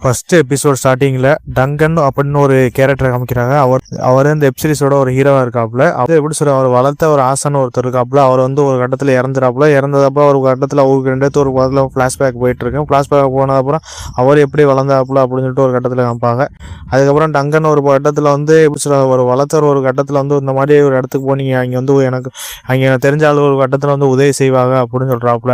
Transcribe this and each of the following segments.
First episode ஸ்டார்டிங்ல Dungan அப்படின்னு ஒரு கேரக்டர் காமிக்கிறாங்க. அவர் இந்த வெப் சீரிஸோட ஒரு ஹீரோவா இருக்காப்புல. அது எப்படி சொல்ற, அவர் வளர்த்த ஒரு ஆசான ஒருத்தர் இருக்காப்புல. அவர் ஒரு கட்டத்துல இறந்ததப்ப ஒரு கட்டத்துல அவருக்கு ரெண்டு ஒரு பக்கத்துல பிளாஷ்பேக் போயிட்டு இருக்கு. பிளாஷ்பேக் போனதுக்கப்புறம் அவர் எப்படி வளர்ந்தாப்புல அப்படின்னு சொல்லிட்டு ஒரு கட்டத்துல காமிப்பாங்க. அதுக்கப்புறம் டங்கன் ஒரு கட்டத்துல எப்படி சொல்ற, ஒரு வளர்த்தவர் ஒரு கட்டத்துல இந்த மாதிரி ஒரு இடத்துக்கு போனீங்க, அங்க எனக்கு அங்க தெரிஞ்ச ஆள் ஒரு கட்டத்துல உதவி செய்வாங்க அப்படின்னு சொல்றாப்புல.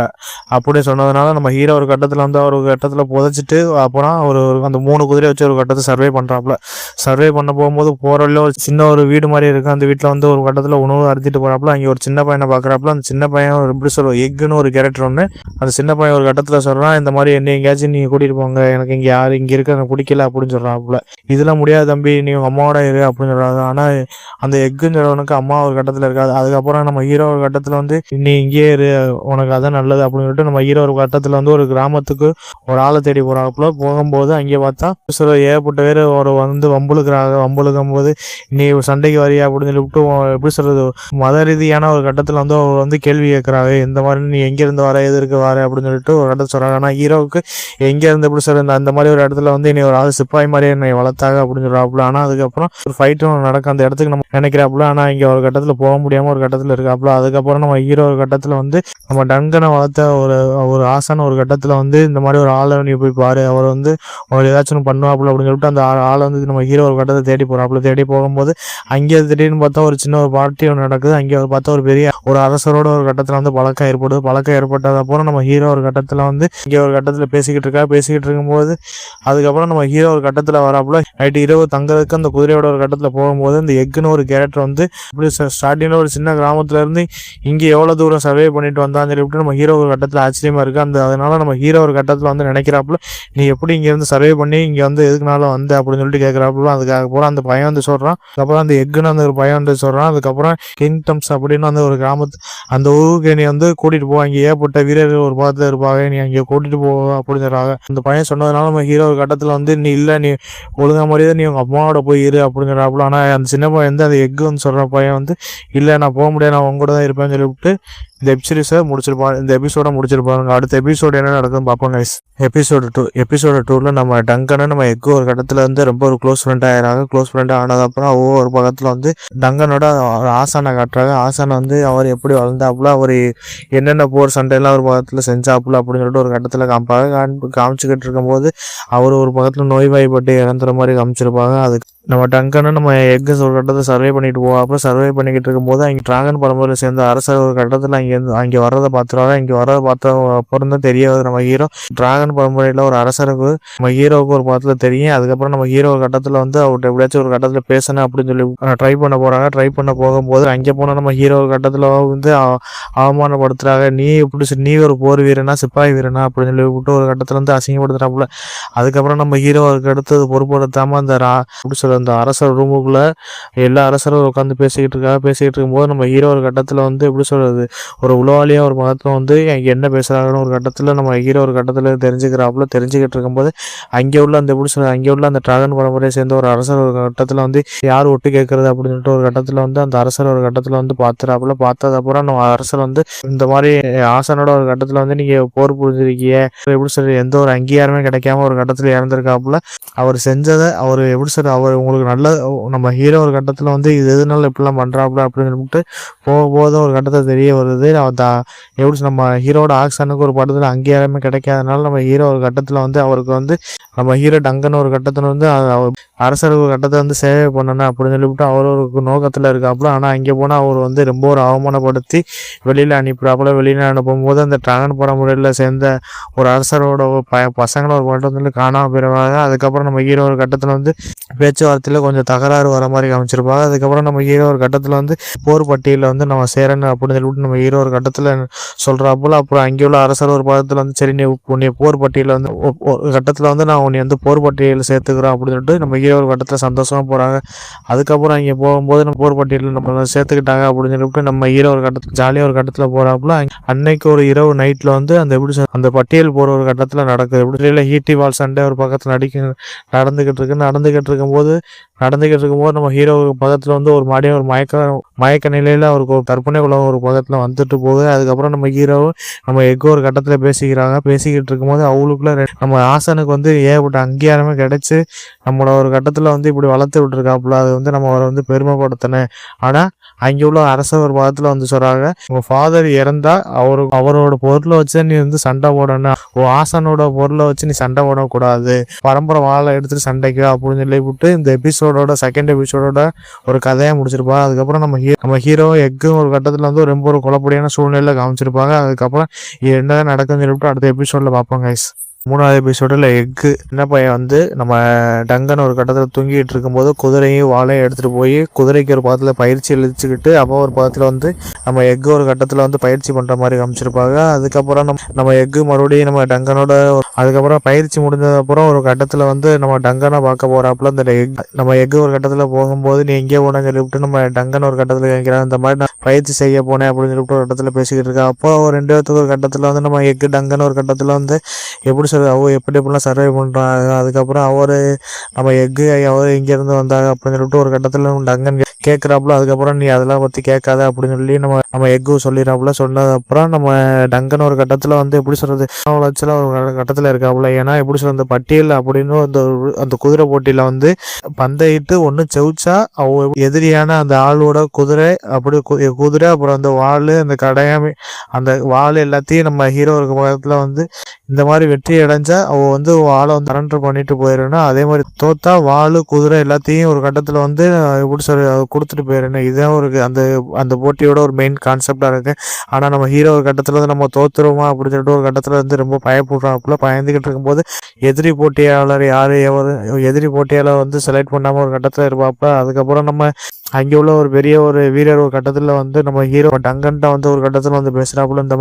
அப்படி சொன்னதுனால நம்ம ஹீரோ ஒரு கட்டத்துல அவர் ஒரு கட்டத்துல புதைச்சிட்டு அப்புறம் ஒரு அந்த 3 குதிரை வச்சு ஒரு கட்டத்தை சர்வே பண்றாப்புல. சர்வே பண்ண போகும்போது போறதுல ஒரு சின்ன ஒரு வீடு மாதிரி இருக்கு. அந்த வீட்டுல ஒரு கட்டத்துல உணவு அறுத்திட்டு போறாப்புல. அங்கே ஒரு சின்ன பையனை பாக்குறாப்புல. அந்த சின்ன பையன் எப்படி சொல்லுவோம், எக்குன்னு ஒரு கேரக்டர் ஒன்று. அந்த சின்ன பையன் ஒரு கட்டத்துல சொல்றான், இந்த மாதிரி என்ன எங்கேயாச்சும் நீங்க கூட்டிட்டு போங்க, எனக்கு இங்க யாரு இங்க இருக்க எனக்கு பிடிக்கல அப்படின்னு சொல்றாப்புல. இதெல்லாம் முடியாது தம்பி, நீ உங்க அம்மாவோட இரு அப்படின்னு சொல்றாங்க. ஆனா அந்த எக்குன்னு சொல்றவனுக்கு அம்மா ஒரு கட்டத்துல இருக்காது. அதுக்கப்புறம் நம்ம ஹீரோ ஒரு கட்டத்துல நீ இங்கேயே இரு, உனக்கு அதான் நல்லது அப்படின்னு சொல்லிட்டு நம்ம ஹீரோ ஒரு கட்டத்துல ஒரு கிராமத்துக்கு ஒரு ஆளை தேடி போறாப்புல. போகும்போது அங்கே பார்த்தா ஏகப்பட்ட பேர் ஒரு வம்புழுக்கிறாங்க. வம்புழுக்கும் போது நீ சண்டைக்கு வரியா அப்படின்னு சொல்லிவிட்டு எப்படி சொல்றது, மத ரீதியான ஒரு கட்டத்துல அவர் கேள்வி கேட்கறாங்க. இந்த மாதிரி நீ எங்க இருந்து வர, எதற்கு வர அப்படின்னு சொல்லிட்டு ஒரு இடத்துல சொல்றாங்க. ஆனா ஹீரோவுக்கு எங்க இருந்து எப்படி சொல்ற, அந்த மாதிரி ஒரு இடத்துல நீ ஒரு ஆள் சிப்பாய் மாதிரி என்னை வளர்த்தாங்க அப்படின்னு சொல்றாப்புல. ஆனா அதுக்கப்புறம் ஒரு ஃபைட்டும் நடக்கும் அந்த இடத்துக்கு நம்ம நினைக்கிறாப்புல. ஆனா இங்க ஒரு கட்டத்துல போக முடியாம ஒரு கட்டத்துல இருக்காப்புல. அதுக்கப்புறம் நம்ம ஹீரோ ஒரு கட்டத்துல நம்ம டங்கனை வளர்த்த ஒரு ஆசான ஒரு கட்டத்துல இந்த மாதிரி ஒரு ஆளை நீ போய் பாரு, அவர் அவர் ஏதாச்சும் பண்ணுவாப்புல அப்படின்னு சொல்லிட்டு அந்த ஆளை நம்ம ஹீரோ ஒரு கட்டத்தை தேடி போறாப்புல. தேடி போகும்போது அங்கே திடீர்னு பார்த்தா ஒரு சின்ன ஒரு பார்ட்டி ஒன்று நடக்குது. அங்கே பார்த்தா ஒரு பெரிய ஒரு அரசரோட ஒரு கட்டத்துல பழக்கம் ஏற்படுது. பழக்கம் ஏற்பட்டது அப்புறம் நம்ம ஹீரோ ஒரு கட்டத்துல இங்கே ஒரு கட்டத்துல பேசிக்கிட்டு இருக்கும்போது அதுக்கப்புறம் நம்ம ஹீரோ ஒரு கட்டத்துல வராப்புல. நைட்டு இரவு தங்கறதுக்கு அந்த குதிரையோட ஒரு கட்டத்துல போகும்போது இந்த எக்குன்னு ஒரு கேரக்டர் இப்படி ஸ்டார்டிங்ல ஒரு சின்ன கிராமத்துல இருந்து இங்கே எவ்வளவு தூரம் சர்வே பண்ணிட்டு வந்தான்னு சொல்லிட்டு நம்ம ஹீரோ ஒரு கட்டத்துல ஆச்சரியமா இருக்கு. அதனால நம்ம ஹீரோ ஒரு கட்டத்துல நினைக்கிறாப்புல, நீ எப்படி இங்க இருந்து சர்வே பண்ணி இங்க எதுக்குனாலும் அப்படின்னு சொல்லிட்டு கேட்கறாப்புல. அதுக்கப்புறம் அந்த பையன் சொல்றான். அதுக்கப்புறம் அந்த எக்குன்னு ஒரு பையன் சொல்றான். அதுக்கப்புறம் கிங்டம்ஸ் அப்படின்னு ஒரு கிராமத்து அந்த ஊருக்கு நீ கூட்டிட்டு போ, அங்கே ஏற்பட்ட வீரர்கள் ஒரு பாகத்துல இருப்பாங்க, நீ அங்கே கூட்டிட்டு போ அப்படின்னு சொல்றாங்க. அந்த பையன் சொன்னதுனால நம்ம ஹீரோ ஒரு கட்டத்துல நீ இல்ல, நீ ஒழுங்கா மாதிரியே நீ உங்க அம்மாவோட போய் இரு அப்படிங்கிறாப்புல. ஆனா அந்த சின்ன பையன் அந்த எக்குன்னு சொல்ற பையன் இல்ல நான் போக முடியாது, நான் உங்க கூட தான் இருப்பேன்னு சொல்லிவிட்டு இந்த வெப் சீரிஸை முடிச்சிருப்பாங்க. இந்த எபிசோட முடிச்சிருப்பாங்க. அடுத்த எபிசோடு என்ன நடக்குதுன்னு பார்ப்போம் கைஸ். எபிசோடு 2ல நம்ம டங்கனை நம்ம எக்கு ஒரு கட்டத்துல ரொம்ப ஒரு க்ளோஸ் ஃப்ரெண்ட் ஆயிடுறாங்க. க்ளோஸ் ஃப்ரெண்ட் ஆனதுக்கப்புறம் ஒவ்வொரு பக்கத்துல டங்கனோட ஆசானை காட்டுறாங்க. ஆசானை அவர் எப்படி வளர்ந்தாப்புல, அவர் என்னென்ன போர் சண்டையெல்லாம் ஒரு பக்கத்துல செஞ்சாப்புல அப்படின்னு சொல்லிட்டு ஒரு கட்டத்துல காமிச்சுக்கிட்டு இருக்கும்போது அவர் ஒரு பக்கத்துல நோய்வாய்ப்பட்டு இறந்துற மாதிரி காமிச்சிருப்பாங்க. அதுக்கு நம்ம டங்கனை நம்ம எக்கு ஒரு கட்டத்தை சர்வே பண்ணிட்டு போவாப்புல. சர்வே பண்ணிக்கிட்டு இருக்கும்போது அங்கே டிராகன் பரம்பரை சேர்ந்த அரசர் ஒரு கட்டத்துல அங்கே வர்றதை பார்த்துருவாங்க. இங்கே வர்றதை பார்த்த அப்புறம் தான் தெரியாது நம்ம ஹீரோ டிராகன் பரம்பரையில ஒரு அரசருக்கு நம்ம ஹீரோவுக்கு ஒரு பக்கத்துல தெரியும். அதுக்கப்புறம் நம்ம ஹீரோ ஒரு கட்டத்துல அவர்கிட்ட எப்படியாச்சும் ஒரு கட்டத்துல பேசணும் அப்படின்னு சொல்லி ட்ரை பண்ண போறாங்க. ட்ரை பண்ண போகும்போது அங்கே போன நம்ம ஹீரோ ஒரு கட்டத்துல அவமானப்படுத்துறாங்க. நீ ஒரு போர் வீரனா, சிப்பாய் வீரனா அப்படின்னு சொல்லி விட்டு ஒரு கட்டத்துல அசிங்கப்படுத்துறாப்புல. அதுக்கப்புறம் நம்ம ஹீரோ அடுத்தது பொறுப்படுத்தாம அந்த அரசர் ரூமுக்குள்ள எல்லா அரசரும் உட்காந்து பேசிக்கிட்டு இருக்கும்போது நம்ம ஹீரோ ஒரு கட்டத்துல எப்படி சொல்றது, ஒரு உளவாளியா ஒரு மதத்துல என்ன பேசுறாங்கன்னு ஒரு கட்டத்துல நம்ம ஹீரோ ஒரு கட்டத்துல தெரிஞ்சுக்கிட்டு இருக்கும்போது அங்கே உள்ள அந்த டிராகன் பரம்பரையை சேர்ந்த ஒரு அரசர் ஒரு கட்டத்துல யார் ஒட்டு கேட்கறது அப்படின்னு சொல்லிட்டு ஒரு கட்டத்துல அந்த அரசர் ஒரு கட்டத்துல பாத்துறாப்புல. பார்த்தது அப்புறம் நம்ம அரசர் இந்த மாதிரி ஆசனோட ஒரு கட்டத்துல நீங்க போர் புரிஞ்சிருக்கீங்க, எப்படி சொல்றது, எந்த ஒரு அங்கீகாரமே கிடைக்காம ஒரு கட்டத்துல இறந்திருக்காப்புல. அவர் செஞ்சதை அவர் எப்படி சொல்ற, அவர் உங்களுக்கு நல்ல நம்ம ஹீரோ ஒரு கட்டத்துல இது எதுனால இப்படிலாம் பண்றாப்புல அப்படின்னு சொல்லிட்டு போகும்போது ஒரு கட்டத்தை தெரிய வருது. எப்படி நம்ம ஹீரோட ஆக்ஷனுக்கு ஒரு படத்துல அங்கீகாரமே கிடைக்காதனால நம்ம ஹீரோ ஒரு கட்டத்துல அவருக்கு நம்ம ஹீரோ டங்கன் ஒரு கட்டத்துல அரசர் ஒரு கட்டத்தை சேவை பண்ணணும் அப்படின்னு சொல்லிவிட்டு அவர் ஒரு நோக்கத்துல இருக்காப்புல. ஆனா அங்கே போனா அவர் ரொம்ப ஒரு அவமானப்படுத்தி வெளியில அனுப்புறாப்புல. வெளியில அனுப்பும்போது அந்த டிராகன் பரம்பரையில சேர்ந்த ஒரு அரசரோட பசங்களை ஒரு படத்துல காணாம போயிருவாங்க. அதுக்கப்புறம் நம்ம ஹீரோ ஒரு கட்டத்துல பேச்சுவார்த்தையில கொஞ்சம் தகராறு வர மாதிரி காமிச்சிருப்பாங்க. அதுக்கப்புறம் நம்ம ஹீரோ ஒரு கட்டத்துல போர் பட்டியல நம்ம சேரணும் அப்படின்னு சொல்லிட்டு நம்ம ஹீரோ ஒரு கட்டத்துல சொல்றாப்புல. அப்புறம் அங்கே உள்ள அரசர் ஒரு படத்துல சரி நீ போர் பட்டியல ஒரு கட்டத்துல நான் உன்னை போர் பட்டியல சேர்த்துக்கிறோம் அப்படின்னு சொல்லிட்டு நம்ம ஹீரோ ஒரு கட்டத்துல சந்தோஷமா போறாங்க. அதுக்கப்புறம் அங்கே போகும்போது நம்ம போர் பட்டியல நம்ம சேர்த்துக்கிட்டாங்க அப்படின்னு சொல்லிட்டு நம்ம ஹீரோ ஒரு கட்டத்துல ஜாலியா ஒரு கட்டத்துல போறாப்புல. அன்னைக்கு ஒரு இரவு நைட்ல அந்த எப்படி அந்த பட்டியல் போற ஒரு கட்டத்துல நடக்குது. எப்படி ஹீட்டி வால் சண்டை ஒரு பக்கத்துல நடந்துகிட்டு இருக்கும்போது நடந்துக்கிட்டு இருக்கும்போது நம்ம ஹீரோ பக்கத்தில் வந்து ஒரு மாடியாக ஒரு மயக்க நிலையில் அவருக்கு ஒரு கற்பனை உலகம் ஒரு பக்கத்தில் வந்துட்டு போகுது. அதுக்கப்புறம் நம்ம ஹீரோவும் நம்ம எக்கு ஒரு கட்டத்தில் பேசிக்கிட்டு இருக்கும்போது அவளுக்குள்ள நம்ம ஆசனுக்கு வந்து ஏகப்பட்ட அங்கீகாரமே கிடைச்சி நம்மளோட ஒரு கட்டத்தில் வந்து இப்படி வளர்த்து விட்டுருக்காப்புல. அது வந்து நம்ம அவரை வந்து பெருமைப்படுத்தினேன். ஆனால் அங்கே உள்ள அரசர் ஒரு பக்கத்தில் வந்து சொல்கிறாங்க, உங்கள் ஃபாதர் இறந்தா அவரோட பொருளை வச்சு நீ வந்து சண்டை போடணும், ஆசனோட பொருளை வச்சு நீ சண்டை போடக்கூடாது, பரம்பரை வாழை எடுத்துட்டு சண்டைக்கு அப்படின்னு சொல்லி விட்டு இந்த எபிசோடோட செகண்ட் எபிசோடோட ஒரு கதையாக முடிச்சிருப்பாங்க. அதுக்கப்புறம் நம்ம ஹீரோ எக்கும் ஒரு கட்டத்தில் வந்து ரொம்ப ஒரு குழப்படியான சூழ்நிலையில் காமிச்சிருப்பாங்க. அதுக்கப்புறம் என்னதான் நடக்குதுன்னு சொல்லிட்டு அடுத்த எபிசோடில் பார்ப்போம் கைஸ். 3வது எபிசோடில் எக்கு என்ன பையன் வந்து நம்ம டங்கன் ஒரு கட்டத்தில் தூங்கிட்டு இருக்கும்போது குதிரையும் வாழையும் எடுத்துகிட்டு போய் குதிரைக்கு ஒரு பக்கத்தில் பயிற்சி அளிச்சுக்கிட்டு அப்போ ஒரு பக்கத்தில் வந்து நம்ம எக்கு ஒரு கட்டத்தில் வந்து பயிற்சி பண்ணுற மாதிரி காமிச்சிருப்பாங்க. அதுக்கப்புறம் நம்ம எக்கு மறுபடியும் நம்ம டங்கனோட அதுக்கப்புறம் பயிற்சி முடிஞ்சதுக்கப்புறம் ஒரு கட்டத்தில் வந்து நம்ம டங்கனை பார்க்க போகிறாப்புல நம்ம எக்கு ஒரு கட்டத்தில் போகும்போது நீ எங்கேயே போனேன்னு சொல்லிவிட்டு நம்ம டங்கன் ஒரு கட்டத்தில் கேட்குறாங்க, இந்த மாதிரி நான் பயிற்சி செய்ய போனேன் அப்படின்னு சொல்லிட்டு ஒரு கட்டத்தில் பேசிக்கிட்டு இருக்கா. அப்போ ஒரு 2 பேர்த்துக்கு ஒரு கட்டத்தில் வந்து நம்ம எக்கு டங்கன் ஒரு கட்டத்தில் வந்து எப்படி எப்படிலாம் சர்வை பண்ணுறாங்க. அதுக்கப்புறம் நம்ம எக்கு அவர் இங்கேருந்து வந்தாங்க அப்படின்னு சொல்லிட்டு ஒரு கட்டத்தில் டங்கன் கேட்குறாப்புல. அதுக்கப்புறம் நீ அதெல்லாம் பற்றி கேட்காத அப்படின்னு சொல்லி நம்ம எக்கு சொல்லிடுறாப்புல. சொன்னதுக்கப்புறம் நம்ம டங்கன் ஒரு கட்டத்தில் வந்து எப்படி சொல்கிறது வளர்ச்சியில் ஒரு கட்டத்தில் இருக்காப்புல. ஏன்னா எப்படி சொல்கிறது அந்த பட்டியல் அப்படின்னு அந்த குதிரை போட்டியில் வந்து பந்தயிட்டு ஒன்று செவிச்சா எதிரியான அந்த ஆளோட குதிரை குதிரை அப்புறம் அந்த வாள் அந்த கடையாமி அந்த வாள் எல்லாத்தையும் நம்ம ஹீரோ இருக்க பக்கத்தில் வந்து இந்த மாதிரி வெற்றி அடைஞ்சா வந்து வாழை வந்து சரண்டர் பண்ணிட்டு போயிடணும். அதே மாதிரி தோத்தா வாள் குதிரை எல்லாத்தையும் ஒரு கட்டத்தில் வந்து எப்படி சொல்ற கொடுத்துட்டு போயிடணும். இதுதான் ஒரு அந்த போட்டியோட ஒரு மெயின் கான்செப்டா இருக்கு. ஆனால் நம்ம ஹீரோ ஒரு கட்டத்தில் வந்து நம்ம தோத்துருவோமா அப்படின்னு சொல்லிட்டு ஒரு கட்டத்தில் வந்து ரொம்ப பயப்படுறாப்புல. பயந்துகிட்டு இருக்கும்போது எதிரி போட்டியாளர் எதிரி போட்டியாளர் வந்து செலக்ட் பண்ணாமல் ஒரு கட்டத்தில் இருப்பாப்புல. அதுக்கப்புறம் நம்ம அங்கே உள்ள ஒரு பெரிய ஒரு வீரர் ஒரு கட்டத்தில் வந்து நம்ம ஹீரோ டங்கன்ட்ட வந்து ஒரு கட்டத்தில் வந்து பேசுகிறாப்புல. இந்த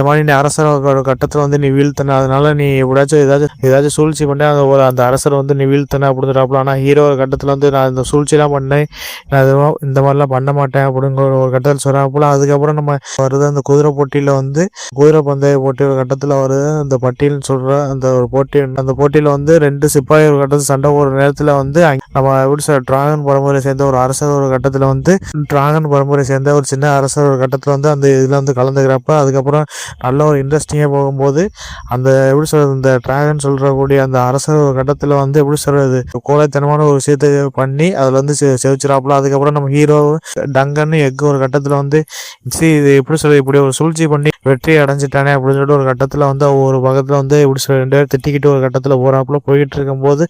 மாதிரி நீ அரசர் ஒரு கட்டத்தில் வந்து நீ வீழ்த்தின, அதனால நீ ஏதாச்சும் சூழ்ச்சி பண்ண அந்த அரசர் வந்து நீ வீழ்த்தின அப்படின்றாப்புல. ஆனால் ஹீரோ ஒரு கட்டத்தில் வந்து நான் இந்த சூழ்ச்சிலாம் பண்ணேன், நான் இந்த மாதிரிலாம் பண்ண மாட்டேன் அப்படிங்கிற ஒரு கட்டத்தில் சொல்கிறாப்புல. அதுக்கப்புறம் நம்ம வருது அந்த குதிரை போட்டியில் வந்து குதிரை பந்தய போட்டி ஒரு கட்டத்தில் வருது. அந்த பட்டியல்னு சொல்கிற அந்த போட்டியில் வந்து 2 சிப்பாய் ஒரு கட்டத்தில் சண்டை போடுற நேரத்தில் வந்து நம்ம எப்படி சொல்ற டிராகன் பரம்பரை சேர்ந்த ஒரு அரசர் ஒரு கட்டத்தில் வந்து டிராகன் பரம்பரை சேர்ந்த ஒரு சின்ன அரசர் ஒரு கட்டத்தில் வந்து அந்த இதில் வந்து கலந்துக்கிறப்ப அதுக்கப்புறம் நல்ல ஒரு இன்ட்ரெஸ்டிங்காக போகும்போது அந்த எப்படி சொல்கிறது இந்த டிராகன் சொல்கிறக்கூடிய அந்த அரசர் ஒரு கட்டத்தில் வந்து எப்படி சொல்கிறது கோழைத்தனமான ஒரு விஷயத்தை பண்ணி அதில் வந்து செவிச்சிடாப்புல. அதுக்கப்புறம் நம்ம ஹீரோ டங்கன்னு எக்கு ஒரு கட்டத்தில் வந்து இது எப்படி சொல்றது இப்படி ஒரு சூழ்ச்சி பண்ணி வெற்றி அடைஞ்சிட்டானே அப்படின்னு சொல்லிட்டு ஒரு கட்டத்தில் வந்து ஒரு பக்கத்தில் வந்து எப்படி சொல்ற 2 பேர் திட்டிக்கிட்டு ஒரு கட்டத்தில் போகிறாப்புல போயிட்டு இருக்கும்போது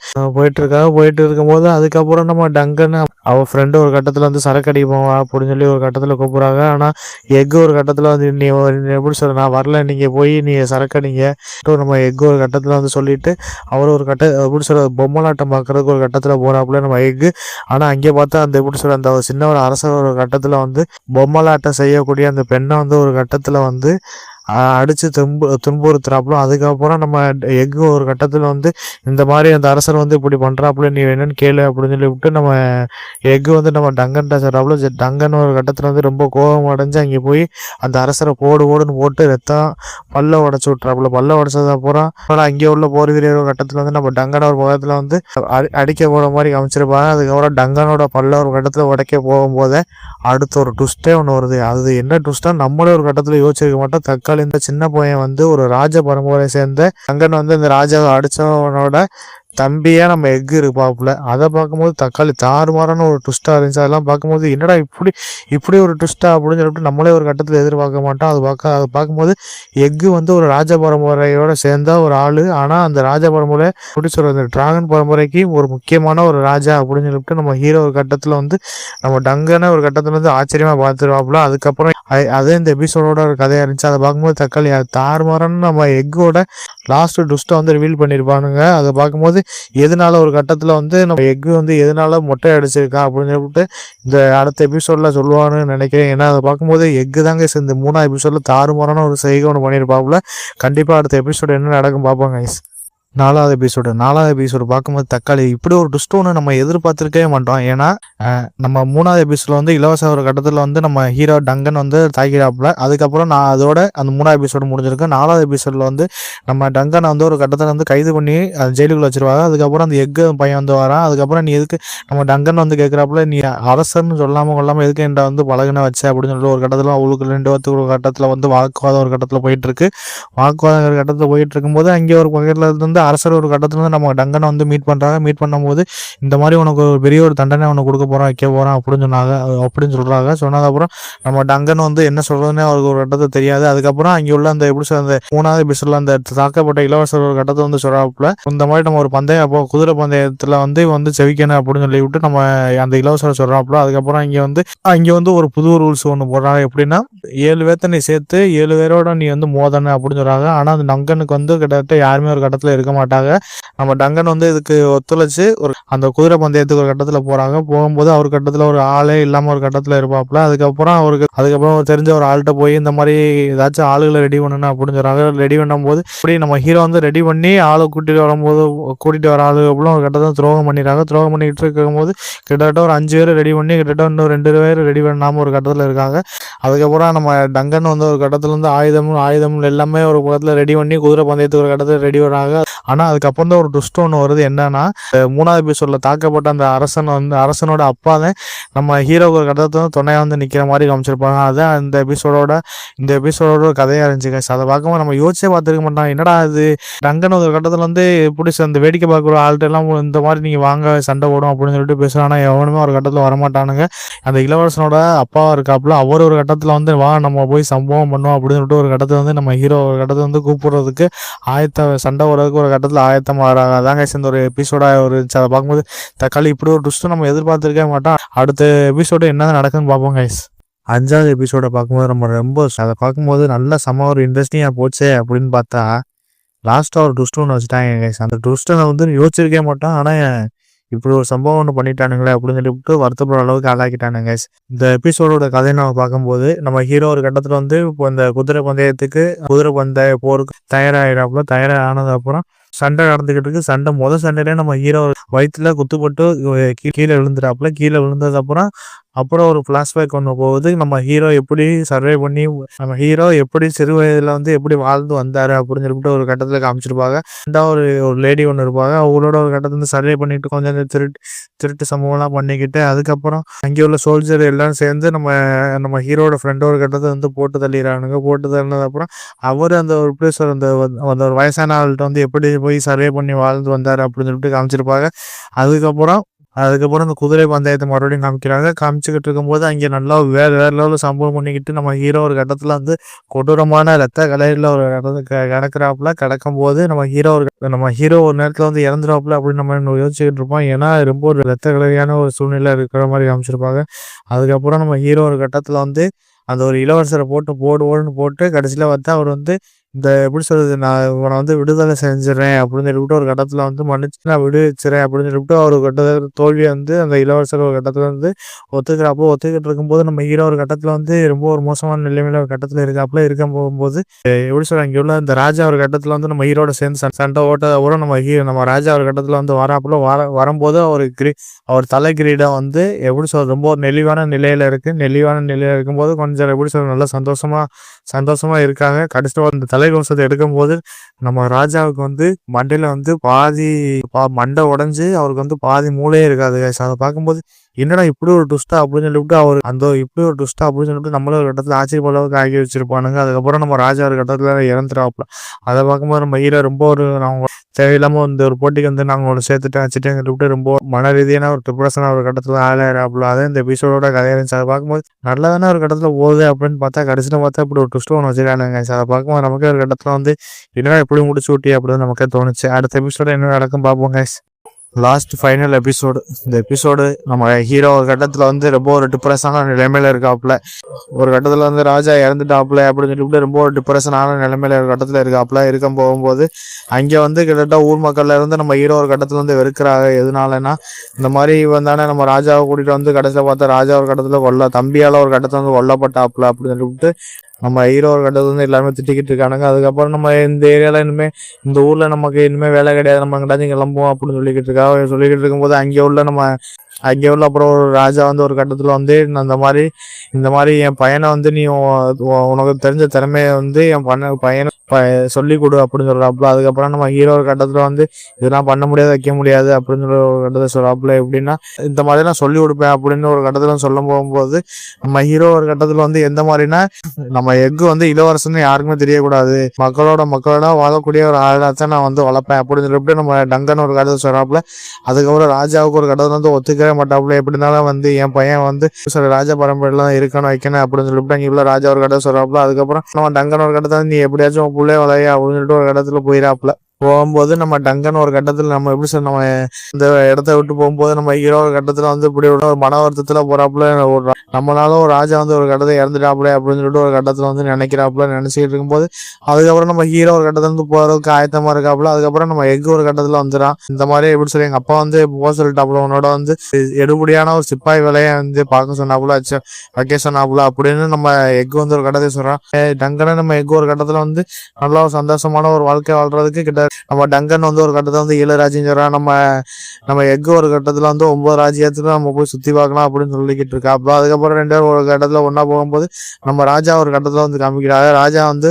அதுக்கப்புறம் நம்ம டங்கன்னு அவள் ஃப்ரெண்டு ஒரு கட்டத்தில் வந்து சரக்கு அடிப்போம் அப்படின்னு சொல்லி ஒரு கட்டத்தில் கூப்பிட்றாங்க. ஆனால் எக்கு ஒரு கட்டத்தில் வந்து நீ எப்படி சொல்ற நான் வரல, நீங்கள் போய் நீங்கள் சரக்கு அடிங்க நம்ம எக்கு ஒரு கட்டத்தில் வந்து சொல்லிட்டு அவர் ஒரு எப்படி சொல்ற பொம்மலாட்டம் பார்க்கறதுக்கு ஒரு கட்டத்தில் போகிறாப்புல நம்ம எக்கு. ஆனால் அங்கே பார்த்தா அந்த எப்படி சொல்ற அந்த சின்ன ஒரு அரசர் ஒரு கட்டத்தில் வந்து பொம்மலாட்டம் செய்யக்கூடிய அந்த பெண்ணை வந்து ஒரு கட்டத்தில் வந்து அடித்து துன்புறுத்துறாப்புல. அதுக்கப்புறம் நம்ம எக்கு ஒரு கட்டத்தில் வந்து இந்த மாதிரி அந்த அரசர் வந்து இப்படி பண்ணுறாப்புல நீ என்னன்னு கேளு அப்படின்னு சொல்லி விட்டு நம்ம எக்கு வந்து நம்ம டங்கன்ட்ட சொல்கிறாப்புல. டங்கன் ஒரு கட்டத்தில் வந்து ரொம்ப கோபம் அடைஞ்சு அங்கே போய் அந்த அரசரை ஓடுன்னு போட்டு ரத்தம் பல்ல உடச்சி விட்றாப்புல. பல்ல உடச்சது அப்புறம் அங்கே உள்ள போர் வீரர் ஒரு கட்டத்தில் வந்து நம்ம டங்கன ஒரு பக்கத்தில் வந்து அடிக்க போகிற மாதிரி காமிச்சிருப்பாங்க. அதுக்கப்புறம் டங்கனோட பல்ல ஒரு கட்டத்தில் உடைக்க போகும்போதே அடுத்த ஒரு ட்விஸ்டே ஒன்று வருது. அது என்ன ட்விஸ்டா நம்மளே ஒரு கட்டத்தில் யோசிச்சிருக்க மாட்டோம். தக்காளி இந்த சின்ன பையன் வந்து ஒரு ராஜ பரம்பரை சேர்ந்த டங்கன் வந்து இந்த ராஜாவை அடிச்சவனோட தம்பியாக நம்ம எக்கு இருப்பாப்புல. அதை பார்க்கும்போது தக்காளி தாறுமாறான ஒரு ட்விஸ்ட்டாக இருந்துச்சு. அதெல்லாம் பார்க்கும்போது என்னடா இப்படி ஒரு ட்விஸ்ட்டா அப்படின்னு சொல்லிட்டு நம்மளே ஒரு கட்டத்தில் எதிர்பார்க்க மாட்டோம். அதை பார்க்கும்போது எக்கு வந்து ஒரு ராஜ பரம்பரையோட சேர்ந்த ஒரு ஆள். ஆனால் அந்த ராஜ பரம்பரை எப்படி சொல்கிறது டிராகன் பரம்பரைக்கு ஒரு முக்கியமான ஒரு ராஜா அப்படின்னு சொல்லிட்டு நம்ம ஹீரோ ஒரு கட்டத்தில் வந்து நம்ம டங்கனை ஒரு கட்டத்தில் வந்து ஆச்சரியமாக பார்த்துருவாப்புல. அதுக்கப்புறம் அதே இந்த எபிசோடோட ஒரு கதையாக இருந்துச்சு. அதை பார்க்கும்போது தக்காளி தாறுமாறான நம்ம எக்கோட லாஸ்ட் ட்விஸ்ட்டை வந்து ரிவீல் பண்ணியிருப்பானுங்க. அதை பார்க்கும்போது எதனால ஒரு கட்டத்தில் வந்து நம்ம எக்கு வந்து எதனால மொட்டை அடிச்சிருக்கா அப்படின்னு சொல்லிட்டு இந்த அடுத்த எபிசோட்ல சொல்லுவான்னு நினைக்கிறேன். ஏன்னா அதை பார்க்கும்போது எக்கு தாங்க இந்த 3ஆவது எபிசோட்ல தாறுமாறான ஒரு செய்கை ஒன்று பண்ணியிருப்பாப்புல. கண்டிப்பாக அடுத்த எபிசோட் என்ன நடக்கும் பார்ப்போம் கைஸ். நாலாவது எபிசோடு பார்க்கும்போது தக்காளி இப்படி ஒரு ட்விஸ்ட் ஒன்று நம்ம எதிர்பார்த்துருக்கவே மாட்டோம். ஏன்னா நம்ம 3வது எபிசோட்ல வந்து இலவச ஒரு கட்டத்தில் வந்து நம்ம ஹீரோ டங்கன் வந்து தாக்கிறாப்புல. அதுக்கப்புறம் நான் அதோட அந்த 3வது எபிசோடு முடிஞ்சிருக்கு. 4வது எபிசோடில் வந்து நம்ம டங்கனை வந்து ஒரு கட்டத்தில் வந்து கைது பண்ணி ஜெயிலுக்குள்ள வச்சிருவாங்க. அதுக்கப்புறம் அந்த எக்கு பையன் வந்து வரான். அதுக்கப்புறம் நீ எதுக்கு நம்ம டங்கன் வந்து கேட்குறாப்புல, நீ அரசர்னு சொல்லாமல் கொள்ளாமல் எதுக்கு என்கிட்ட வந்து பழகுன வச்ச அப்படின்னு சொல்லிட்டு ஒரு கட்டத்தில் அவங்களுக்கு 2 பேத்துக்கு ஒரு கட்டத்தில் வந்து வாக்குவாதம் ஒரு கட்டத்தில் போயிட்டு இருக்கு. வாக்குவாதம் ஒரு கட்டத்தில் போயிட்டு இருக்கும்போது அங்கே ஒரு பக்கத்தில் இருந்து அரசர் ஒரு கட்டத்தில் வந்து நம்ம டங்கனை வந்து மீட் பண்ணுறாங்க. மீட் பண்ணும்போது இந்த மாதிரி உனக்கு ஒரு பெரிய ஒரு தண்டனை உனக்கு கொடுக்க போகிறோம், வைக்க போகிறோம் அப்படின்னு சொன்னாங்க. அப்படின்னு சொல்கிறாங்க. சொன்னதுக்கப்புறம் நம்ம டங்கன் வந்து என்ன சொல்கிறதுனே அவருக்கு ஒரு கட்டத்தை தெரியாது. அதுக்கப்புறம் அங்கே உள்ள அந்த எப்படி சொல்ற அந்த 3வது எபிசோட்ல அந்த தாக்கப்பட்ட இளவரசர் ஒரு கட்டத்தை வந்து சொல்கிறாப்புல, இந்த மாதிரி நம்ம ஒரு பந்தயம் அப்போ குதிரை பந்தயத்தில் வந்து செவிக்கணும் அப்படின்னு சொல்லி விட்டு நம்ம அந்த இளவரசர் சொல்கிறாப்புல. அதுக்கப்புறம் அங்கே வந்து ஒரு புது ரூல்ஸ் ஒன்று போடுறாங்க. எப்படின்னா 7 பேர்த்த நீ சேர்த்து 7 பேரோட நீ வந்து மோதன அப்படின்னு சொல்கிறாங்க. ஆனால் அந்த டங்கனுக்கு வந்து கிட்டத்தட்ட யாருமே ஒரு கட்டத்தில் இருக்க மாட்டாங்க. நம்ம டங்கன் வந்து இதுக்கு ஒத்துழைச்சு அந்த குதிரை பந்தயத்துக்கு ஒரு கட்டத்தில் போகிறாங்க. போகும்போது அவர் கட்டத்தில் ஒரு ஆளே இல்லாமல் ஒரு கட்டத்தில் இருப்பாப்புல. அதுக்கப்புறம் தெரிஞ்ச ஒரு ஆள்கிட்ட போய் இந்த மாதிரி ஏதாச்சும் ஆளுகளை ரெடி பண்ணணும் அப்படின்னு சொல்கிறாங்க. ரெடி பண்ணும்போது இப்படி நம்ம ஹீரோ வந்து ரெடி பண்ணி ஆளை கூட்டிகிட்டு வர ஆளு அப்படின் ஒரு கட்டத்தில் துரோகம் பண்ணிடுறாங்க. துரோகம் பண்ணிக்கிட்டு இருக்கும்போது கிட்டத்தட்ட ஒரு 5 பேர் ரெடி பண்ணி கிட்டத்தட்ட இன்னும் 2 பேர் ரெடி பண்ணாமல் ஒரு கட்டத்தில் இருக்காங்க. அதுக்கப்புறம் நம்ம டங்கன் வந்து ஒரு கட்டத்தில் வந்து ஆயுதம் எல்லாமே ஒரு பக்கத்தில் ரெடி பண்ணி குதிரை பந்தயத்துக்கு ஒரு கட்டத்தில் ரெடி வராங்க. ஆனால் அதுக்கப்புறம் தான் ஒரு ட்விஸ்ட் ஒன்று வருது. என்னன்னா 3வது எபிசோடில் தாக்கப்பட்ட அந்த அரசனோட அப்பா தான் நம்ம ஹீரோக்கு ஒரு கட்டத்தில் வந்து துணையாக வந்து நிற்கிற மாதிரி காமிச்சிருப்பாங்க. அதுதான் இந்த எபிசோடோட கதையாக இருந்துச்சு guys. அதை பார்க்கும்போது நம்ம யோசிச்சே பார்த்துருக்க மாட்டோம். என்னடா இது டங்கன் ஒரு கட்டத்தில் வந்து எப்படி அந்த வேடிக்கை பார்க்குற ஆள்கிட்ட எல்லாம் இந்த மாதிரி நீங்கள் வாங்க சண்டை போடும் அப்படின்னு சொல்லிட்டு பேசுகிறாங்க. எவனுமே ஒரு கட்டத்தில் வரமாட்டானுங்க. அந்த இளவரசனோட அப்பாவா இருக்காப்புல, அவர் ஒரு கட்டத்தில் வந்து வா நம்ம போய் சம்பவம் பண்ணுவோம் அப்படின்னு சொல்லிட்டு ஒரு கட்டத்தில் வந்து நம்ம ஹீரோ ஒரு கட்டத்தில் வந்து கூப்பிடுறதுக்கு சண்டை போடுறதுக்கு ஒரு கட்டத்தில் ஆயத்தமாகறாங்க. அதாங்க இந்த ஒரு எபிசோடாக இருந்துச்சு. அதை பார்க்கும்போது தக்காளி இப்படி ஒரு ட்விஸ்ட்டு நம்ம எதிர்பார்த்துருக்கவே மாட்டோம். அடுத்த எபிசோடு என்ன நடக்குன்னு பார்ப்போம் கைஸ். 5வது எபிசோட பார்க்கும்போது நம்ம ரொம்ப அதை பார்க்கும்போது நல்ல ஒரு இன்ட்ரெஸ்டிங்காக போச்சே அப்படின்னு பார்த்தா லாஸ்ட்டாக ஒரு ட்விஸ்ட் ஒன்று வச்சுட்டாங்க கைஸ். அந்த ட்விஸ்ட்டை நான் வந்து யோசிச்சிருக்கவே மாட்டோம். ஆனால் இப்படி ஒரு சம்பவம் ஒன்று பண்ணிட்டானுங்களே அப்படின்னு சொல்லிட்டு வருத்தப்படுற அளவுக்கு ஆளாக்கிட்டானுங்க கைஸ். இந்த எபிசோடோட கதையை நம்ம பார்க்கும்போது நம்ம ஹீரோ ஒரு கட்டத்தில் வந்து இப்போ இந்த குதிரை பந்தய போருக்கு தயாரானது அப்புறம் சண்டை நடந்துக்கிட்டு இருக்கு. முதல் சண்டையிலே நம்ம ஹீரோ வயிற்றுல குத்துப்பட்டு கீழே விழுந்துட்டாப்புல. கீழே விழுந்தது அப்புறம் ஒரு ஃப்ளாஷ்பேக் ஒன்று போகுது. நம்ம ஹீரோ எப்படி சர்வே பண்ணி நம்ம ஹீரோ எப்படி சிறு வயதில் வந்து எப்படி வாழ்ந்து வந்தார் அப்படின்னு சொல்லிட்டு ஒரு கட்டத்தில் காமிச்சிருப்பாங்க. ஒரு லேடி ஒன்று இருப்பாங்க. அவங்களோட ஒரு கட்டத்தில் வந்து சர்வே பண்ணிட்டு கொஞ்சம் திருட்டு சம்பவம்லாம் பண்ணிக்கிட்டு அதுக்கப்புறம் அங்கே உள்ள சோல்ஜர் எல்லாம் சேர்ந்து நம்ம ஹீரோட ஃப்ரெண்டோட கட்டத்தை வந்து போட்டு தள்ளிடுறானுங்க. போட்டு தள்ளினது அப்புறம் அவர் அந்த ஒரு பிளேஸ் அந்த ஒரு வயசான ஆள்கிட்ட வந்து எப்படி போய் சர்வே பண்ணி வாழ்ந்து வந்தார் அப்படின்னு சொல்லிட்டு காமிச்சிருப்பாங்க. அதுக்கப்புறம் இந்த குதிரை பந்தயத்தை மறுபடியும் காமிச்சுக்கிட்டு இருக்கும்போது அங்கே நல்லா வேற லெவலில் சம்பவம் பண்ணிக்கிட்டு நம்ம ஹீரோ ஒரு கட்டத்தில் வந்து கொடூரமான ரத்த கலையில் ஒரு கிடக்குறாப்புல. கிடக்கும் போது நம்ம ஹீரோ ஒரு நேரத்தில் வந்து இறந்துடாப்புல அப்படின்னு நம்ம யோசிச்சுக்கிட்டு இருப்போம். ஏன்னா ரொம்ப ஒரு ரத்த கலையான ஒரு சூழ்நிலை இருக்கிற மாதிரி காமிச்சிருப்பாங்க. அதுக்கப்புறம் நம்ம ஹீரோ ஒரு கட்டத்தில் வந்து அந்த ஒரு இளவரசரை போட்டு கடைசியில் வந்து அவர் வந்து இந்த எப்படி சொல்றது, நான் இவனை வந்து விடுதலை செஞ்சிடறேன் அப்படின்னு சொல்லிவிட்டு ஒரு கட்டத்தில் வந்து மன்னிச்சு நான் விடுவிச்சிடறேன் அப்படின்னு சொல்லிவிட்டு ஒரு கட்டத்தில் தோல்வியை வந்து அந்த இளவரசர் ஒரு கட்டத்தில் வந்து ஒத்துக்கிட்டு இருக்கும்போது நம்ம ஹீரோ ஒரு கட்டத்தில் வந்து ரொம்ப ஒரு மோசமான நிலைமையில ஒரு கட்டத்தில் இருக்க போகும்போது எப்படி சொல்ற இங்கே உள்ள இந்த ராஜா ஒரு கட்டத்தில் வந்து நம்ம ஹீரோட சேர்ந்து சண்டை ஓட்ட கூட நம்ம ராஜா ஒரு கட்டத்தில் வந்து வரும்போது அவர் தலை கிரீடம் வந்து எப்படி சொல்ற ரொம்ப ஒரு நெளிவான நிலையில இருக்கும்போது கொஞ்சம் எப்படி சொல்ற நல்லா சந்தோஷமா இருக்காங்க. கடைசியில் அந்த தலைக்கவசத்தை எடுக்கும்போது நம்ம ராஜாவுக்கு வந்து மண்டையில வந்து பாதி மண்டை உடைஞ்சு அவருக்கு வந்து பாதி மூளையே இருக்காது. அதை பார்க்கும்போது என்னடா இப்படி ஒரு ட்விஸ்டா அப்படின்னு சொல்லிவிட்டு அவர் இப்படி ஒரு ட்விஸ்டா அப்படின்னு சொல்லிட்டு நம்மள ஒரு கட்டத்தில் ஆச்சரியப்பளவுக்கு ஆகி வச்சிருப்பானுங்க. அதுக்கப்புறம் நம்ம ராஜா ஒரு கட்டத்தில் இறந்துட்டாப்புல. அதை பார்க்கும்போது நம்ம ஹீரோ ரொம்ப அவங்க தேவையில்லாம இந்த ஒரு போட்டிக்கு வந்து நாங்கள் ஒன்று சேர்த்துட்டேன் சொல்லிட்டு ரொம்ப மன ரீதியான ஒரு டிப்ரெஷனாக ஒரு கட்டத்தில் ஆளாயிராப்புல. அதே இந்த எபிசோடோட கதையாக இருந்துச்சு. அதை பார்க்கும்போது நல்லதான ஒரு கட்டத்தில் போகுது அப்படின்னு கடைசியில் பார்த்தா இப்படி ஒரு ட்விஸ்ட் ஒன்று வச்சுருக்கானுங்க. அதை பார்க்கும்போது நமக்கே ஒரு கட்டத்தில் வந்து என்னடா எப்படி முடிச்சு ஊட்டி அப்படின்னு நமக்கே தோணுச்சு. அடுத்த எபிசோட என்ன நடக்கும் பார்ப்போம் கைஸ். Last final episode. இந்த எபிசோடு நம்ம ஹீரோ ஒரு கட்டத்தில் வந்து ரொம்ப ஒரு டிப்ரெஷனான நிலைமையில இருக்காப்புல. ஒரு கட்டத்தில் வந்து ராஜா இறந்துட்டாப்புல அப்படின்னு சொல்லிட்டு ரொம்ப ஒரு டிப்ரெஷனான நிலைமையில ஒரு கட்டத்தில் இருக்க போகும்போது அங்கே வந்து கிட்டத்தட்ட ஊர் மக்கள்ல இருந்து நம்ம ஹீரோ ஒரு கட்டத்தில் வந்து வெறுக்கிறாங்க. எதனாலன்னா இந்த மாதிரி வந்தானே நம்ம ராஜாவை கூட்டிட்டு வந்து கடைசியில் பார்த்தா ராஜா ஒரு கட்டத்தில் தம்பியால ஒரு கட்டத்தில் வந்து கொல்லப்பட்டாப்புல அப்படின்னு சொல்லிட்டு நம்ம ஹீரோ ஒரு கட்டத்துல வந்து எல்லாருமே திட்டிக்கிட்டு இருக்கானுங்க. அதுக்கப்புறம் நம்ம இந்த ஏரியால இந்த ஊர்ல நமக்கு இனிமே வேலை கிடையாது, நம்ம எங்கிட்டாச்சும் கிளம்புவோம் அப்படின்னு சொல்லிக்கிட்டு இருக்கும்போது அங்கே உள்ள அப்புறம் ஒரு ராஜா வந்து ஒரு கட்டத்துல வந்து இந்த மாதிரி என் பையனை வந்து நீ உனக்கு தெரிஞ்ச திறமையை வந்து என் பையனை சொல்லி கொடு அப்படின்னு சொல்றாப்புல. அதுக்கப்புறம் நம்ம ஹீரோ ஒரு கட்டத்துல வந்து இதெல்லாம் பண்ண முடியாது, வைக்க முடியாது அப்படின்னு சொல்லி ஒரு கட்டத்தை சொல்றாப்புல. எப்படின்னா இந்த மாதிரி நான் சொல்லி கொடுப்பேன் அப்படின்னு ஒரு கட்டத்துல சொல்ல போகும்போது நம்ம ஹீரோ ஒரு கட்டத்துல வந்து எந்த மாதிரினா, நம்ம எஃகு வந்து இளவரசன்னு யாருக்குமே தெரியக்கூடாது, மக்களோட வாழக்கூடிய ஒரு ஆளாத்தான் நான் வந்து வளர்ப்பேன் அப்படின்னு சொல்லிட்டு நம்ம டங்கன் ஒரு கட்டத்தை சொல்றாப்புல. அதுக்கப்புறம் ராஜாவுக்கு ஒரு கட்டத்துல வந்து ஒத்துக்கவே மாட்டாப்புல. எப்படி இருந்தாலும் வந்து என் பையன் வந்து ராஜா பரம்பரையில இருக்கணும் வைக்கணும் அப்படின்னு சொல்லிட்டு அங்கே உள்ள ராஜா ஒரு கட்டத்தை சொல்றாப்புல. அதுக்கப்புறம் நம்ம டங்கன் ஒரு கட்டத்தை நீ எப்படியாச்சும் புள்ளே வளையா அப்படின்னு சொல்லிட்டு ஒரு இடத்துல போயிடாப்புல. போகும்போது நம்ம டங்கன் ஒரு கட்டத்துல நம்ம எப்படி சொல்ல, நம்ம இந்த இடத்த விட்டு போகும்போது நம்ம ஹீரோ ஒரு கட்டத்துல வந்து இப்படி ஒரு மன வருத்தத்துல போறாப்புல. நம்மளால ஒரு ராஜா வந்து ஒரு கட்டத்தை இறந்துட்டாப்புல அப்படின்னு சொல்லிட்டு ஒரு கட்டத்துல வந்து நினைச்சிட்டு இருக்கும்போது அதுக்கப்புறம் நம்ம ஹீரோ ஒரு கட்டத்துல இருந்து போறதுக்கு ஆயத்தமா இருக்காப்புல. அதுக்கப்புறம் நம்ம எஃகு ஒரு கட்டத்துல வந்துடான். இந்த மாதிரி எப்படி சொல்லி எங்க அப்பா வந்து போக சொல்லிட்டாப்புல, உன்னோட வந்து எடுபடியான ஒரு சிப்பாய் வேலையை வந்து பார்க்க சொன்னாப்புல, வைக்க சொன்னாப்புல அப்படின்னு நம்ம எஃகு வந்து ஒரு கட்டத்தை சொல்றான். டங்கனை நம்ம எஃகு ஒரு கட்டத்துல வந்து நல்லா ஒரு சந்தோஷமான ஒரு வாழ்க்கை வாழ்றதுக்கு கிட்ட நம்ம டங்கன் வந்து ஒரு கட்டத்துல வந்து 7 ராஜ்யம் சொல்றான். நம்ம எஃகு ஒரு கட்டத்துல வந்து 9 ராஜ்யத்துல நம்ம போய் சுத்தி பார்க்கலாம் அப்படின்னு சொல்லிக்கிட்டு இருக்கா. அப்புறம் அதுக்கப்புறம் 2 பேரும் ஒரு கட்டத்துல ஒன்னா போகும்போது நம்ம ராஜா ஒரு கட்டத்துல வந்து காமிக்கிறாங்க.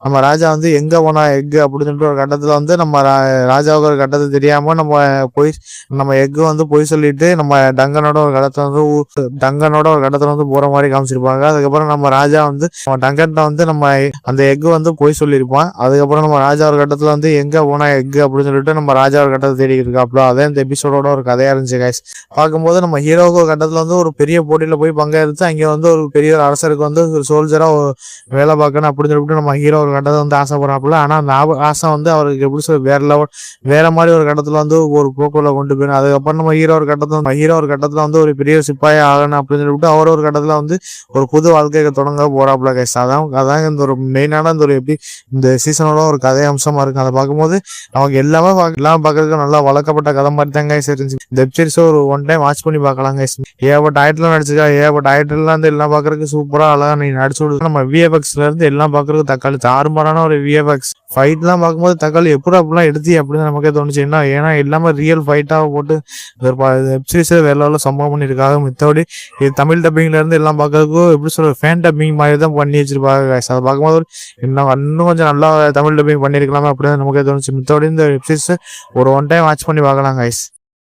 நம்ம ராஜா வந்து எங்க போனா எஃகு அப்படின்னு சொல்லிட்டு ஒரு கட்டத்துல வந்து நம்ம ராஜாவுக்கு ஒரு கட்டத்தை தெரியாம நம்ம எஃகு வந்து பொய் சொல்லிட்டு நம்ம டங்கனோட ஒரு கட்டத்துல வந்து போற மாதிரி காமிச்சிருப்பாங்க. அதுக்கப்புறம் நம்ம ராஜா வந்து நம்ம டங்கன்ட்ட வந்து நம்ம அந்த எஃகு வந்து பொய் சொல்லியிருப்பான். அதுக்கப்புறம் நம்ம ராஜா ஒரு கட்டத்துல வந்து எங்க போனா எஃகு அப்படின்னு சொல்லிட்டு நம்ம ராஜா ஒரு கட்டத்தை தேடிக்கிட்டு இருக்காப்ல. அதே இந்த எபிசோடோட ஒரு கதையா இருந்துச்சு கைஸ். பார்க்கும்போது நம்ம ஹீரோவுக்கு ஒரு கட்டத்துல வந்து ஒரு பெரிய போட்டியில போய் பங்கெடுத்து அங்க வந்து ஒரு பெரிய அரசருக்கு வந்து ஒரு சோல்ஜரா வேலை பார்க்கணும் அப்படின்னு சொல்லிட்டு நம்ம ஹீரோ ஒரு கட்டத்தை வந்து ஆசைப்படுறாப்புல. ஆனா அந்த ஆசை வந்து அவருக்கு எப்படி சொல்ல வேற மாதிரி ஒரு கட்டத்துல வந்து ஒரு போக்குல கொண்டு போயிடும். அதுக்கப்புறம் நம்ம ஹீரோ ஒரு கட்டத்துல வந்து ஒரு பெரிய சிப்பாய் ஆகணும் அப்படின்னு சொல்லிட்டு அவர் ஒரு கட்டத்துல வந்து ஒரு புது வாழ்க்கையை தொடங்க போறாப்புல கைஸ். அதான் இந்த ஒரு மெயினான இந்த சீசனோட ஒரு கதை அம்சமா இருக்கு. அதை பார்க்கும்போது நமக்கு எல்லாம் பார்க்கறதுக்கு நல்லா வளர்க்கப்பட்ட கதை மாதிரி தான் கைஸ் இருந்துச்சு. இந்த வெப்சீரிஸ் ஒரு ஒன் டைம் வாட்ச் பண்ணி பார்க்கலாம் கைஸ். ஏகப்பட்ட ஆயிரத்துல நடிச்சிருக்கா, ஏகப்பட்ட ஆயிரத்துல இருந்து எல்லாம் பார்க்கறதுக்கு சூப்பரா அழகா நீ நடிச்சு விடுது. நம்ம விஎஃப்எக்ஸ்ல இருந்து எல்லாம் பார்க்கறதுக்கு தக்காளி தாறுமாறான ஒரு விஎஃப்எக்ஸ் ஃபைட் எல்லாம் பார்க்கும்போது தக்காளி அப்படிலாம் எடுத்து அப்படின்னு நமக்கே தோணுச்சு. ஏன்னா எல்லாமே ரியல் ஃபைட்டாக போட்டு வெப்சீரிஸ் வேற லெவலில் சம்பவம் பண்ணியிருக்காங்க. மித்தபடி இது தமிழ் டப்பிங்ல இருந்து எல்லாம் பார்க்கறதுக்கும் எப்படி சொல்ற ஃபேன் டப்பிங் மாதிரி தான் பண்ணி வச்சிருப்பாங்க. அதை பார்க்கும்போது இன்னும் கொஞ்சம் நல்லா தமிழ் டப்பிங் பண்ணியிருக்கலாமே அப்படின்னு நமக்கே தோணுச்சு. மித்தபடி இந்த வெப்சீரிஸ் ஒரு ஒன் டைம் வாட்ச் பண்ணி பார்க்கலாம் கைஸ்.